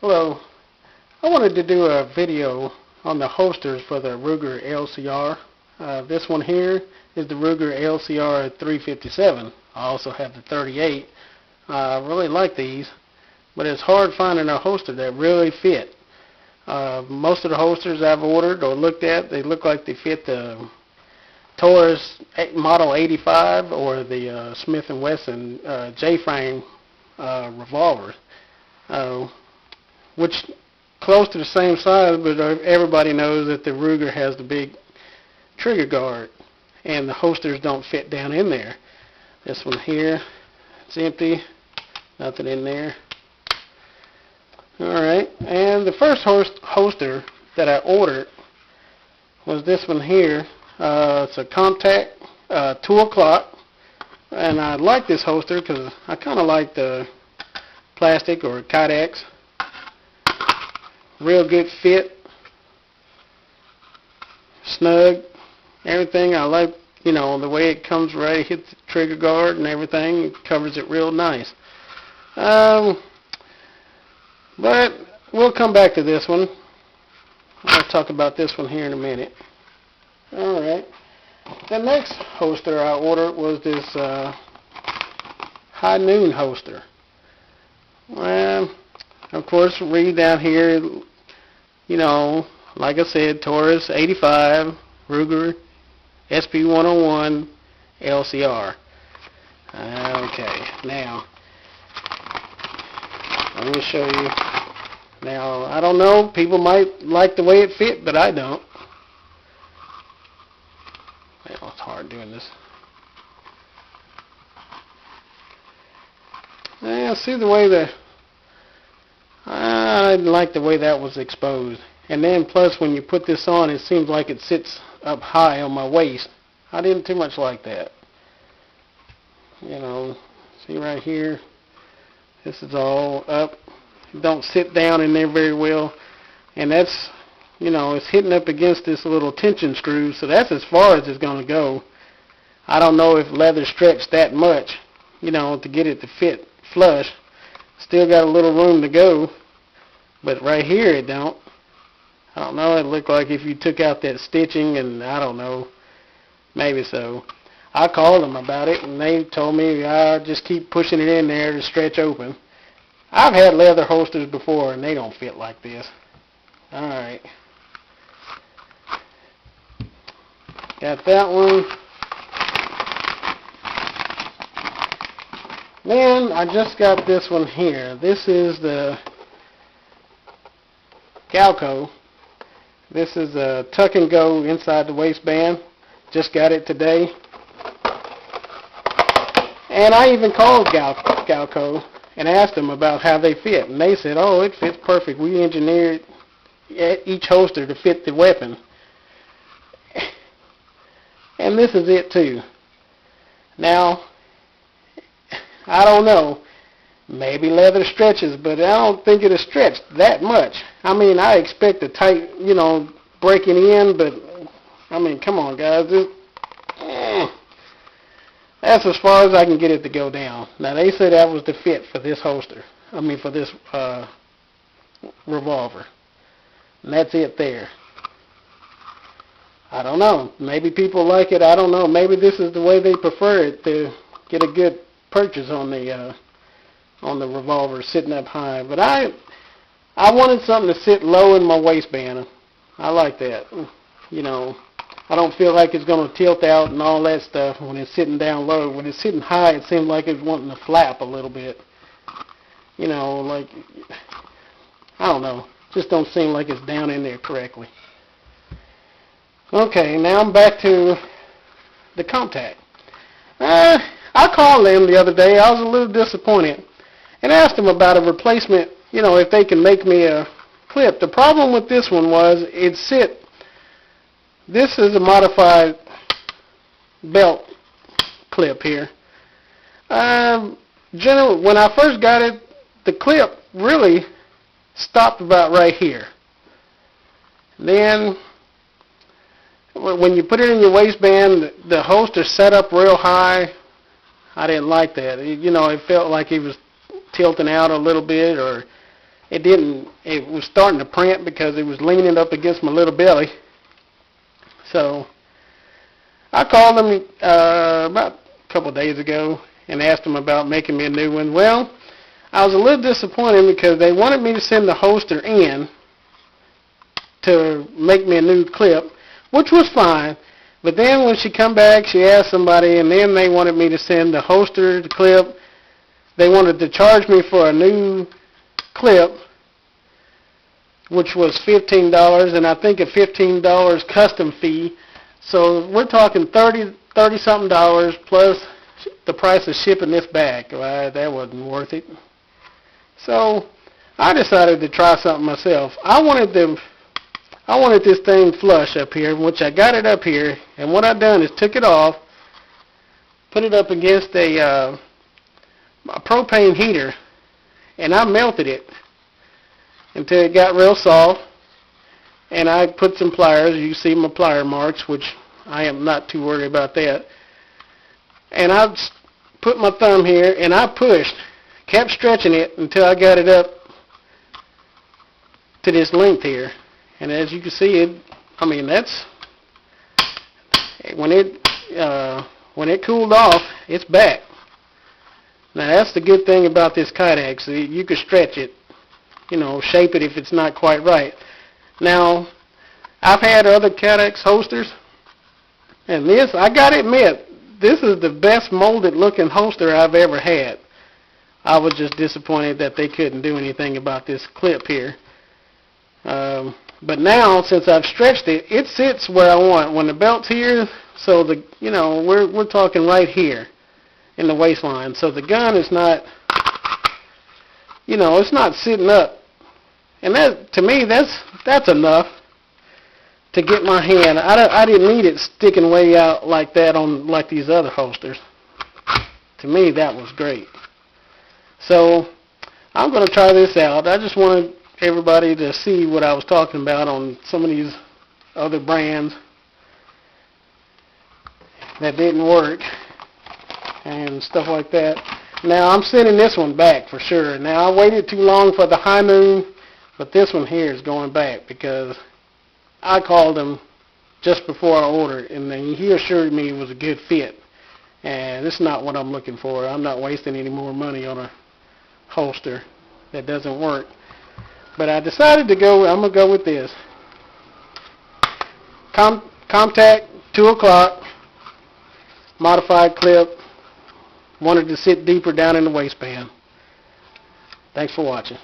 Hello. I wanted to do a video on the holsters for the Ruger LCR. This one here is the Ruger LCR 357. I also have the 38. I really like these, but it's hard finding a holster that really fit. Most of the holsters I've ordered or looked at, they look like they fit the Taurus Model 85 or the Smith & Wesson J-frame revolvers, which close to the same size, but everybody knows that the Ruger has the big trigger guard, and the holsters don't fit down in there. This one here, it's empty, nothing in there. Alright, and the first holster that I ordered was this one here. It's a Comp-tac 2 o'clock, and I like this holster because I kind of like the plastic or Kydex. Real good fit, snug, everything. I like, the way it comes right, it hits the trigger guard and everything. It covers it real nice. But we'll come back to this one. I'll talk about this one here in a minute. Alright. The next holster I ordered was this High Noon holster. Well, of course, read down here, like I said, Taurus 85, Ruger SP101, LCR. Okay, now, let me show you. Now, I don't know, people might like the way it fit, but I don't. Well, it's hard doing this. See the way I didn't like the way that was exposed. And then plus when you put this on, it seems like it sits up high on my waist. I didn't too much like that. See right here, this is all up. It don't sit down in there very well. And that's, it's hitting up against this little tension screw, so that's as far as it's going to go. I don't know if leather stretched that much, to get it to fit flush. Still got a little room to go, but right here it don't. I don't know, it looked like if you took out that stitching, and I don't know, maybe so. I called them about it, and they told me just keep pushing it in there to stretch open. I've had leather holsters before, and they don't fit like this. Alright. Got that one. Then I just got this one here. This is the Galco. This is a tuck and go inside the waistband. Just got it today. And I even called Galco and asked them about how they fit. And they said, oh, it fits perfect. We engineered each holster to fit the weapon. And this is it too. Now, I don't know. Maybe leather stretches, but I don't think it'll stretch that much. I mean, I expect a tight, breaking in, but, I mean, come on, guys. That's as far as I can get it to go down. Now, they said that was the fit for this holster. I mean, for this revolver. And that's it there. I don't know. Maybe people like it. I don't know. Maybe this is the way they prefer it to get a good purchase on the revolver sitting up high. But I wanted something to sit low in my waistband. I like that. I don't feel like it's going to tilt out and all that stuff when it's sitting down low. When it's sitting high, it seems like it's wanting to flap a little bit. Like, I don't know. Just don't seem like it's down in there correctly. Okay, now I'm back to the Comp-tac. I called them the other day. I was a little disappointed and asked them about a replacement, if they can make me a clip. The problem with this one was this is a modified belt clip here. Generally, when I first got it, the clip really stopped about right here. Then when you put it in your waistband, the holster set up real high. I didn't like that. It felt like it was tilting out a little bit, or it was starting to print because it was leaning up against my little belly. So I called them about a couple of days ago and asked them about making me a new one. Well, I was a little disappointed because they wanted me to send the holster in to make me a new clip, which was fine. But then when she come back, she asked somebody, and then they wanted me to send the holster, the clip. They wanted to charge me for a new clip, which was $15, and I think a $15 custom fee. So we're talking $30-something plus the price of shipping this back. Well, that wasn't worth it. So I decided to try something myself. I wanted this thing flush up here, which I got it up here, and what I done is took it off, put it up against a propane heater, and I melted it until it got real soft, and I put some pliers. You see my plier marks, which I am not too worried about that. And I put my thumb here, and I pushed, kept stretching it until I got it up to this length here. And as you can see, that's when it cooled off, it's back. Now that's the good thing about this Comp-tac. So you can stretch it, shape it if it's not quite right. Now, I've had other Comp-tac holsters, and this, I gotta admit, this is the best molded looking holster I've ever had. I was just disappointed that they couldn't do anything about this clip here. But now, since I've stretched it, it sits where I want. When the belt's here, so we're talking right here in the waistline. So the gun is not, it's not sitting up. And that, to me, that's enough to get my hand. I didn't need it sticking way out like that on like these other holsters. To me, that was great. So I'm going to try this out. I just wanted everybody to see what I was talking about on some of these other brands that didn't work and stuff like that. Now I'm sending this one back for sure. Now I waited too long for the high noon, but this one here is going back because I called him just before I ordered, and then he assured me it was a good fit. And this is not what I'm looking for. I'm not wasting any more money on a holster that doesn't work. But I decided to go, I'm going to go with this. Comp-tac, 2 o'clock, modified clip. Wanted to sit deeper down in the waistband. Thanks for watching.